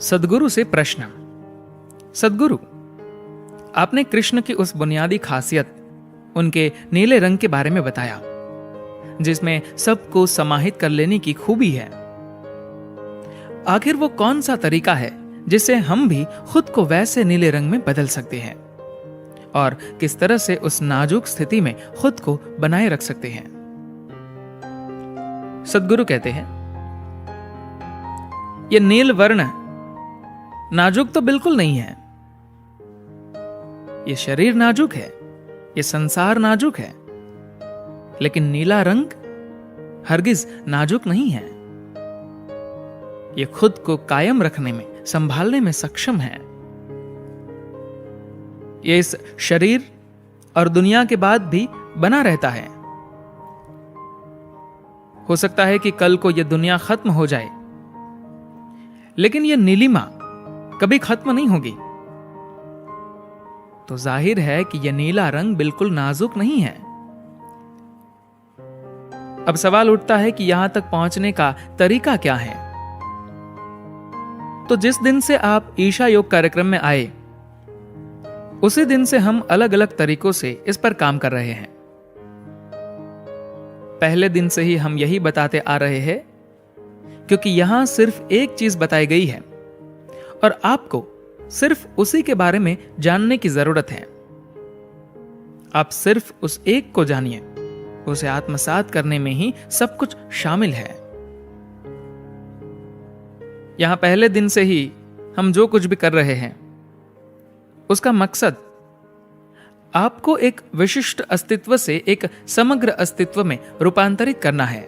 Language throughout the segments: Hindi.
सद्गुरु से प्रश्न। सद्गुरु, आपने कृष्ण की उस बुनियादी खासियत, उनके नीले रंग के बारे में बताया जिसमें सबको समाहित कर लेने की खूबी है। आखिर वो कौन सा तरीका है जिससे हम भी खुद को वैसे नीले रंग में बदल सकते हैं और किस तरह से उस नाजुक स्थिति में खुद को बनाए रख सकते हैं? सद्गुरु कहते हैं, ये नील वर्ण नाजुक तो बिल्कुल नहीं है। ये शरीर नाजुक है, ये संसार नाजुक है, लेकिन नीला रंग हरगिज नाजुक नहीं है। ये खुद को कायम रखने में, संभालने में सक्षम है। ये इस शरीर और दुनिया के बाद भी बना रहता है। हो सकता है कि कल को यह दुनिया खत्म हो जाए, लेकिन यह नीलिमा कभी खत्म नहीं होगी। तो जाहिर है कि यह नीला रंग बिल्कुल नाजुक नहीं है। अब सवाल उठता है कि यहां तक पहुंचने का तरीका क्या है? तो जिस दिन से आप ईशा योग कार्यक्रम में आए, उसी दिन से हम अलग अलग तरीकों से इस पर काम कर रहे हैं। पहले दिन से ही हम यही बताते आ रहे हैं, क्योंकि यहां सिर्फ एक चीज बताई गई है और आपको सिर्फ उसी के बारे में जानने की जरूरत है। आप सिर्फ उस एक को जानिए, उसे आत्मसात करने में ही सब कुछ शामिल है। यहां पहले दिन से ही हम जो कुछ भी कर रहे हैं, उसका मकसद आपको एक विशिष्ट अस्तित्व से एक समग्र अस्तित्व में रूपांतरित करना है।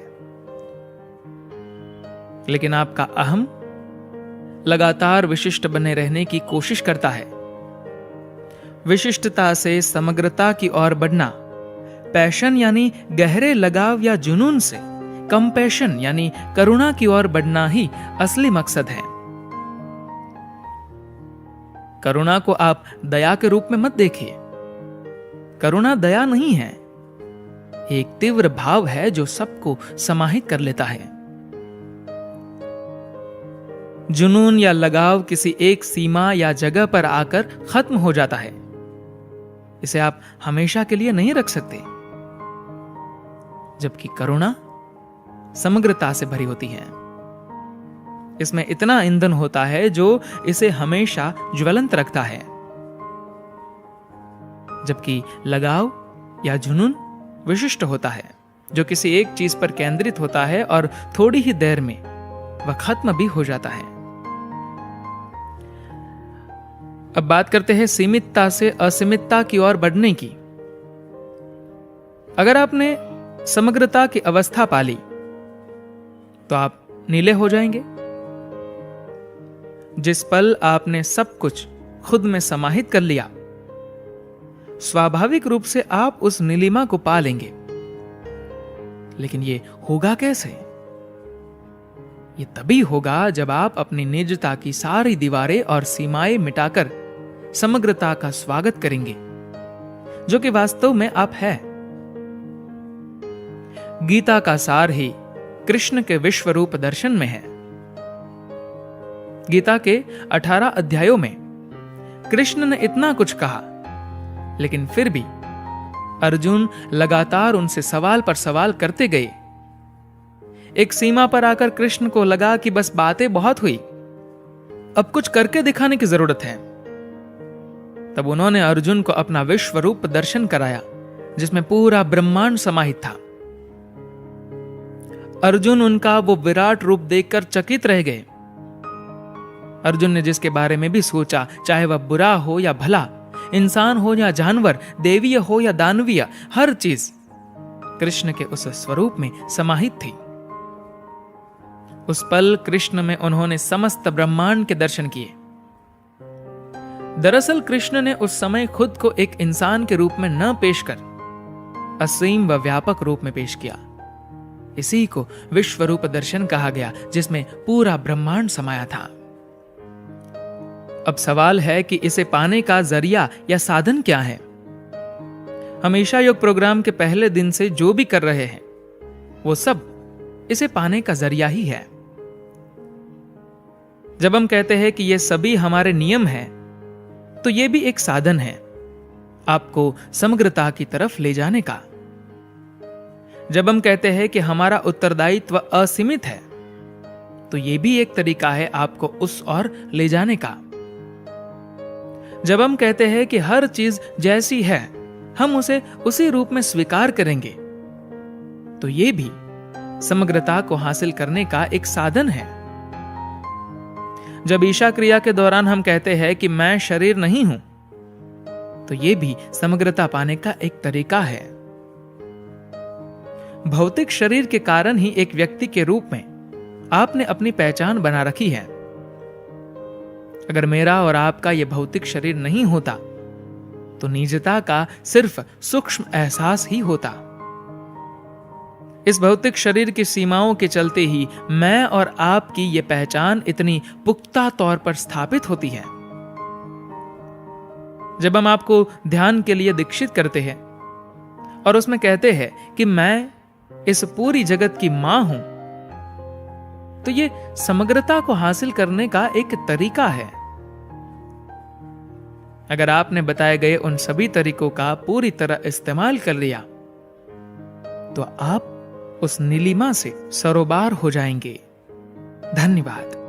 लेकिन आपका अहम लगातार विशिष्ट बने रहने की कोशिश करता है। विशिष्टता से समग्रता की ओर बढ़ना, पैशन यानी गहरे लगाव या जुनून से कंपैशन यानी करुणा की ओर बढ़ना ही असली मकसद है। करुणा को आप दया के रूप में मत देखिए। करुणा दया नहीं है, एक तीव्र भाव है जो सबको समाहित कर लेता है। जुनून या लगाव किसी एक सीमा या जगह पर आकर खत्म हो जाता है। इसे आप हमेशा के लिए नहीं रख सकते। जबकि करुणा समग्रता से भरी होती है। इसमें इतना ईंधन होता है जो इसे हमेशा ज्वलंत रखता है। जबकि लगाव या जुनून विशिष्ट होता है, जो किसी एक चीज पर केंद्रित होता है और थोड़ी ही देर में वह खत्म भी हो जाता है। अब बात करते हैं सीमितता से असीमितता की ओर बढ़ने की। अगर आपने समग्रता की अवस्था पाली, तो आप नीले हो जाएंगे। जिस पल आपने सब कुछ खुद में समाहित कर लिया, स्वाभाविक रूप से आप उस नीलिमा को पा लेंगे। लेकिन यह होगा कैसे? यह तभी होगा जब आप अपनी निजता की सारी दीवारें और सीमाएं मिटाकर समग्रता का स्वागत करेंगे, जो कि वास्तव में आप हैं। गीता का सार ही कृष्ण के विश्व रूप दर्शन में है। गीता के 18 अध्यायों में कृष्ण ने इतना कुछ कहा, लेकिन फिर भी अर्जुन लगातार उनसे सवाल पर सवाल करते गए। एक सीमा पर आकर कृष्ण को लगा कि बस बातें बहुत हुई, अब कुछ करके दिखाने की जरूरत है। तब उन्होंने अर्जुन को अपना विश्व रूप दर्शन कराया, जिसमें पूरा ब्रह्मांड समाहित था। अर्जुन उनका वो विराट रूप देखकर चकित रह गए। अर्जुन ने जिसके बारे में भी सोचा, चाहे वह बुरा हो या भला, इंसान हो या जानवर, देवीय हो या दानवीय, हर चीज कृष्ण के उस स्वरूप में समाहित थी। उस पल कृष्ण में उन्होंने समस्त ब्रह्मांड के दर्शन किए। दरअसल कृष्ण ने उस समय खुद को एक इंसान के रूप में न पेश कर असीम व व्यापक रूप में पेश किया। इसी को विश्व रूप दर्शन कहा गया, जिसमें पूरा ब्रह्मांड समाया था। अब सवाल है कि इसे पाने का जरिया या साधन क्या है? हमेशा योग प्रोग्राम के पहले दिन से जो भी कर रहे हैं, वो सब इसे पाने का जरिया ही है। जब हम कहते हैं कि ये सभी हमारे नियम हैं, तो ये भी एक साधन है आपको समग्रता की तरफ ले जाने का। जब हम कहते हैं कि हमारा उत्तरदायित्व असीमित है, तो ये भी एक तरीका है आपको उस ओर ले जाने का। जब हम कहते हैं कि हर चीज जैसी है हम उसे उसी रूप में स्वीकार करेंगे, तो ये भी समग्रता को हासिल करने का एक साधन है। जब ईशा क्रिया के दौरान हम कहते हैं कि मैं शरीर नहीं हूं, तो ये भी समग्रता पाने का एक तरीका है। भौतिक शरीर के कारण ही एक व्यक्ति के रूप में आपने अपनी पहचान बना रखी है। अगर मेरा और आपका यह भौतिक शरीर नहीं होता, तो निजता का सिर्फ सूक्ष्म एहसास ही होता। इस भौतिक शरीर की सीमाओं के चलते ही मैं और आपकी यह पहचान इतनी पुख्ता तौर पर स्थापित होती है। जब हम आपको ध्यान के लिए दीक्षित करते हैं और उसमें कहते हैं कि मैं इस पूरी जगत की मां हूं, तो यह समग्रता को हासिल करने का एक तरीका है। अगर आपने बताए गए उन सभी तरीकों का पूरी तरह इस्तेमाल कर लिया, तो आप उस नीलिमा से सरोबार हो जाएंगे। धन्यवाद।